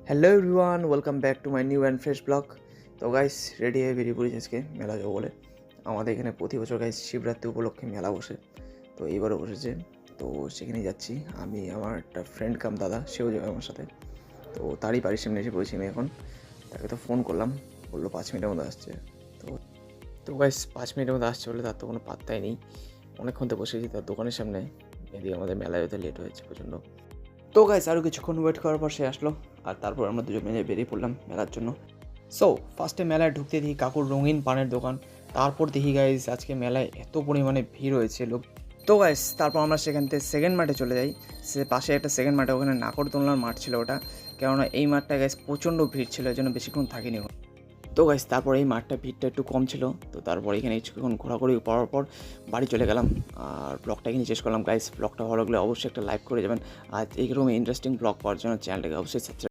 Hello everyone, welcome back to my new and fresh blog. তো guys, ready হয়ে বেরিয়ে পড়েছি আজকে মেলা যাবো বলে। আমাদের এখানে প্রতি বছর গাইস শিবরাত্রি উপলক্ষে মেলা বসে, তো এইবারও বসেছে। তো সেখানে যাচ্ছি আমি, আমার একটা ফ্রেন্ড কাম দাদা, সেও যাবে আমার সাথে। তো তারই বাড়ির সামনে এসে পড়েছি আমি এখন। তাকে তো ফোন করলাম, বললো 5 মিনিটের মধ্যে আসছে। তো তো গাইস 5 মিনিটের মধ্যে আসছে বলে তার তো কোনো পাত্তাই নেই। অনেকক্ষণ তো বসেছি তার দোকানের সামনে, এদিকে আমাদের মেলায় যেতে লেট হয়েছে প্রচণ্ড। তো গাইস আরও কিছুক্ষণ ওয়েট করার পর সে আসলো, আর তারপর আমরা দুজন মিলে বেরিয়ে পড়লাম মেলার জন্য। সো ফার্স্টে মেলায় ঢুকতে দেখি কাকুর রঙিন পানের দোকান। তারপর দেখি গাইস আজকে মেলায় এত পরিমাণে ভিড় হয়েছে লোক। তো গাইস তারপর আমরা সেখান থেকে সেকেন্ড মাঠে চলে যাই। সে পাশে একটা সেকেন্ড মাঠে, ওখানে নাকরদোলনার মাঠ ছিল ওটা। কেননা এই মাঠটা গাইস প্রচণ্ড ভিড় ছিল, এই জন্য বেশিক্ষণ থাকিনি ওখানে। তো গাইস তারপর এই মাঠটা ভিড়টা একটু কম ছিল, তো তারপর এখানে কিছুক্ষণ ঘোরাঘুরি করার পর বাড়ি চলে গেলাম। আর ব্লগটা এখানে শেষ করলাম গাইস। ব্লগটা ভালো লাগলে অবশ্যই একটা লাইক করে যাবেন। আর এইরকম ইন্টারেস্টিং ব্লগ পাওয়ার জন্য চ্যানেলটাকে অবশ্যই সাবস্ক্রাইব